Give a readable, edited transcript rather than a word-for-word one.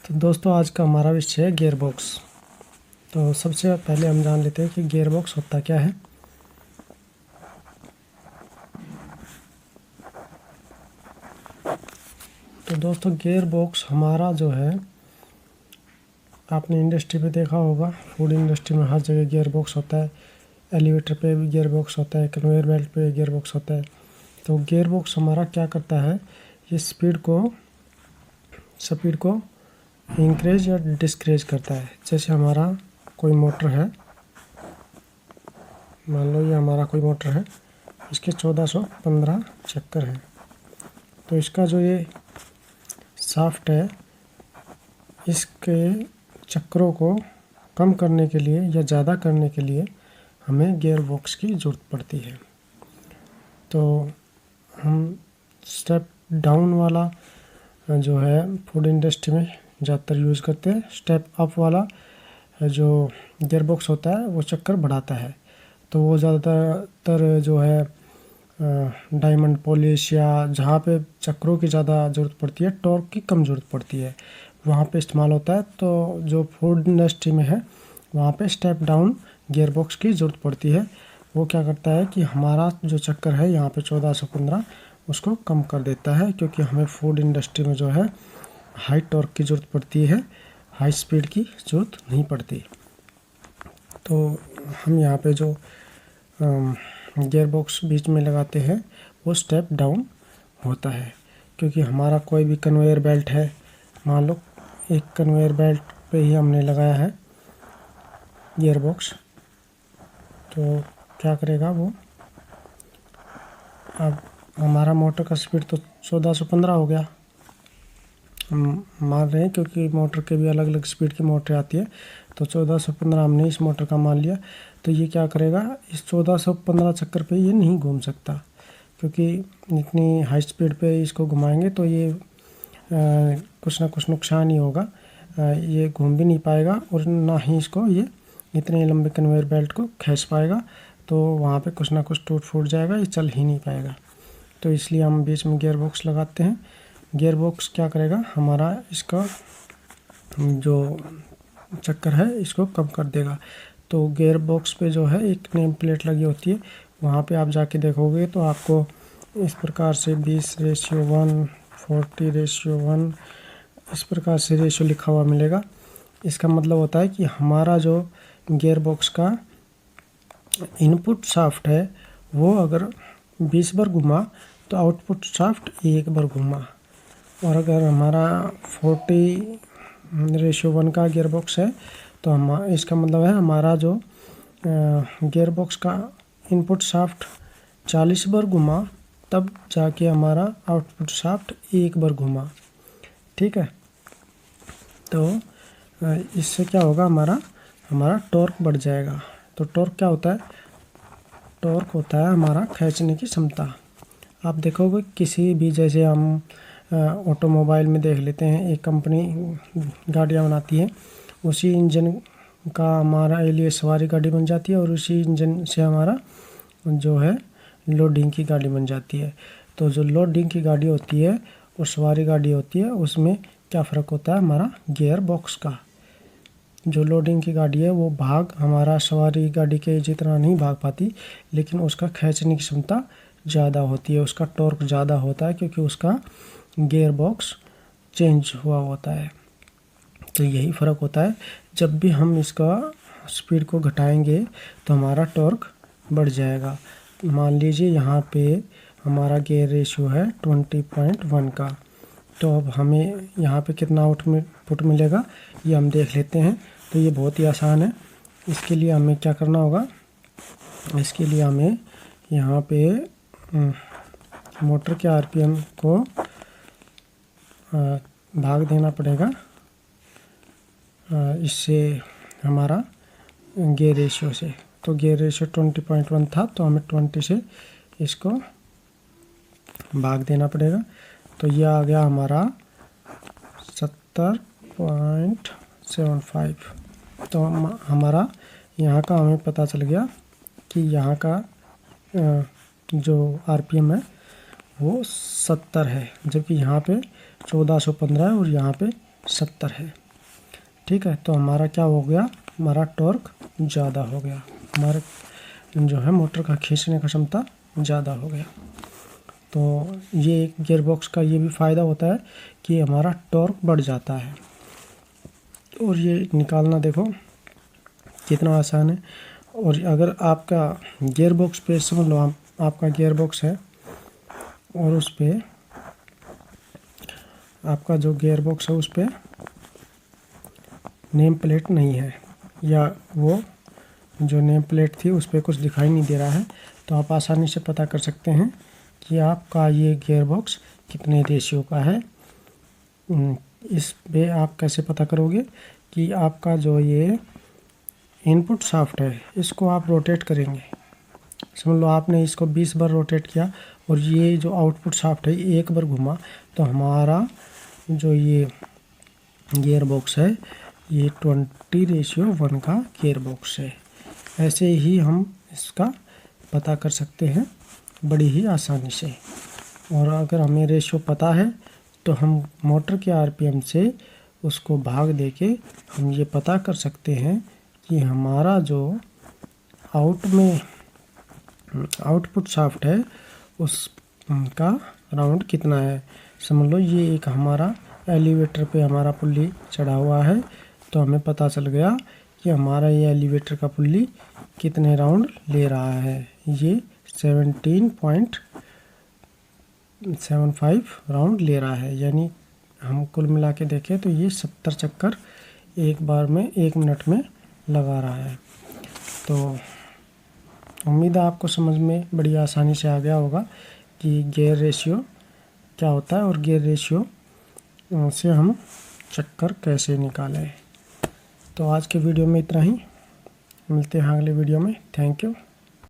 तो दोस्तों आज का हमारा विषय है गियर बॉक्स। तो सबसे पहले हम जान लेते हैं कि गियर बॉक्स होता क्या है। तो दोस्तों गियर बॉक्स हमारा जो है, आपने इंडस्ट्री पे देखा होगा, फूड इंडस्ट्री में हर जगह गियर बॉक्स होता है। एलिवेटर पे भी गियर बॉक्स होता है, कन्वेयर बेल्ट पे गियर बॉक्स होता है। तो गियर बॉक्स हमारा क्या करता है, ये स्पीड को इंक्रीज या डिस्क्रीज करता है। जैसे हमारा कोई मोटर है, मान लो ये हमारा कोई मोटर है, इसके 1415 चक्कर हैं। तो इसका जो ये शाफ्ट है, इसके चक्रों को कम करने के लिए या ज़्यादा करने के लिए हमें गियर बॉक्स की ज़रूरत पड़ती है। तो हम स्टेप डाउन वाला जो है फूड इंडस्ट्री में ज़्यादातर यूज़ करते हैं। स्टेप अप वाला जो गियर बॉक्स होता है वो चक्कर बढ़ाता है। तो वो ज़्यादातर जो है डायमंड पॉलिश या जहाँ पे चक्रों की ज़्यादा ज़रूरत पड़ती है, टॉर्क की कम ज़रूरत पड़ती है, वहाँ पे इस्तेमाल होता है। तो जो फूड इंडस्ट्री में है वहाँ पे स्टेप डाउन गियर बॉक्स की ज़रूरत पड़ती है। वो क्या करता है कि हमारा जो चक्कर है यहाँ पे 1415 उसको कम कर देता है, क्योंकि हमें फूड इंडस्ट्री में जो है हाई टॉर्क की ज़रूरत पड़ती है, हाई स्पीड की ज़रूरत नहीं पड़ती। तो हम यहाँ पे जो गियर बॉक्स बीच में लगाते हैं वो स्टेप डाउन होता है, क्योंकि हमारा कोई भी कन्वेयर बेल्ट है, मान लो एक कन्वेयर बेल्ट पे ही हमने लगाया है गियर बॉक्स, तो क्या करेगा वो, अब हमारा मोटर का स्पीड तो 1415 हो गया, हम मान रहे हैं, क्योंकि मोटर के भी अलग अलग स्पीड की मोटर आती है। तो 1415 हमने इस मोटर का मान लिया। तो ये क्या करेगा, इस 1415 चक्कर पे ये नहीं घूम सकता, क्योंकि इतनी हाई स्पीड पे इसको घुमाएंगे तो ये कुछ ना कुछ नुकसान ही होगा। ये घूम भी नहीं पाएगा और ना ही इसको ये इतने लंबे कन्वेयर बेल्ट को खींच पाएगा। तो वहाँ पे कुछ ना कुछ टूट फूट जाएगा, ये चल ही नहीं पाएगा। तो इसलिए हम बीच में गियर बॉक्स लगाते हैं। गियर बॉक्स क्या करेगा, हमारा इसका जो चक्कर है इसको कम कर देगा। तो गियर बॉक्स पे जो है एक नेम प्लेट लगी होती है, वहाँ पे आप जाके देखोगे तो आपको इस प्रकार से 20:1, 40:1 इस प्रकार से रेशियो लिखा हुआ मिलेगा। इसका मतलब होता है कि हमारा जो गियर बॉक्स का इनपुट शाफ्ट है वो अगर 20 बार घुमा तो आउटपुट शाफ्ट 1 बार घुमा। और अगर हमारा 40:1 का गियर बॉक्स है तो हम इसका मतलब है हमारा जो गियर बॉक्स का इनपुट शाफ्ट 40 बार घुमा, तब जाके हमारा आउटपुट शाफ्ट 1 बार घुमा। ठीक है। तो इससे क्या होगा, हमारा टॉर्क बढ़ जाएगा। तो टॉर्क क्या होता है, टॉर्क होता है हमारा खींचने की क्षमता। आप देखोगे किसी भी, जैसे हम ऑटोमोबाइल में देख लेते हैं, एक कंपनी गाड़ियाँ बनाती है, उसी इंजन का हमारा लिए सवारी गाड़ी बन जाती है और उसी इंजन से हमारा जो है लोडिंग की गाड़ी बन जाती है। तो जो लोडिंग की गाड़ी होती है और सवारी गाड़ी होती है, उसमें क्या फ़र्क होता है, हमारा गियर बॉक्स का। जो लोडिंग की गाड़ी है वो भाग हमारा सवारी गाड़ी के जितना नहीं भाग पाती, लेकिन उसका खींचने की क्षमता ज़्यादा होती है, उसका टॉर्क ज़्यादा होता है, क्योंकि उसका गियर बॉक्स चेंज हुआ होता है। तो यही फ़र्क होता है। जब भी हम इसका स्पीड को घटाएंगे तो हमारा टॉर्क बढ़ जाएगा। मान लीजिए यहाँ पे हमारा गियर रेशियो है 20.1 का, तो अब हमें यहाँ पे कितना आउटपुट मिलेगा ये हम देख लेते हैं। तो ये बहुत ही आसान है। इसके लिए हमें क्या करना होगा, इसके लिए हमें यहाँ पे मोटर के आरपीएम को भाग देना पड़ेगा इससे हमारा गियर रेशियो से। तो गियर रेशियो 20.1 था, तो हमें 20 से इसको भाग देना पड़ेगा। तो ये आ गया हमारा 70.75। तो हमारा यहाँ का हमें पता चल गया कि यहाँ का जो आरपीएम है वो 70 है, जबकि यहाँ पे 1415 है और यहाँ पे 70 है। ठीक है, तो हमारा क्या हो गया, हमारा टॉर्क ज़्यादा हो गया, हमारे जो है मोटर का खींचने का क्षमता ज़्यादा हो गया। तो ये गियर बॉक्स का ये भी फ़ायदा होता है कि हमारा टॉर्क बढ़ जाता है। और ये निकालना देखो कितना आसान है। और अगर आपका गियर बॉक्स पे समझ लो आपका गियर बॉक्स है और उस पे आपका जो गियर बॉक्स है उस पे नेम प्लेट नहीं है, या वो जो नेम प्लेट थी उस पे कुछ दिखाई नहीं दे रहा है, तो आप आसानी से पता कर सकते हैं कि आपका ये गियर बॉक्स कितने रेशियो का है। इस पे आप कैसे पता करोगे कि आपका जो ये इनपुट शाफ्ट है इसको आप रोटेट करेंगे। समझ लो आपने इसको 20 बार रोटेट किया और ये जो आउटपुट शाफ्ट है एक बार घुमा, तो हमारा जो ये गियर बॉक्स है ये 20:1 का गियर बॉक्स है। ऐसे ही हम इसका पता कर सकते हैं बड़ी ही आसानी से। और अगर हमें रेशियो पता है तो हम मोटर के आरपीएम से उसको भाग देके हम ये पता कर सकते हैं कि हमारा जो आउटपुट शाफ्ट है उसका राउंड कितना है। समझ लो ये एक हमारा एलिवेटर पे हमारा पुल्ली चढ़ा हुआ है, तो हमें पता चल गया कि हमारा ये एलिवेटर का पुल्ली कितने राउंड ले रहा है। ये 17.75 राउंड ले रहा है, यानी हम कुल मिला के देखें तो ये 70 चक्कर एक बार में 1 मिनट में लगा रहा है। तो उम्मीद है आपको समझ में बड़ी आसानी से आ गया होगा कि गियर रेशियो क्या होता है और गियर रेशियो से हम चक्कर कैसे निकालें। तो आज के वीडियो में इतना ही, मिलते हैं अगले वीडियो में। Thank you.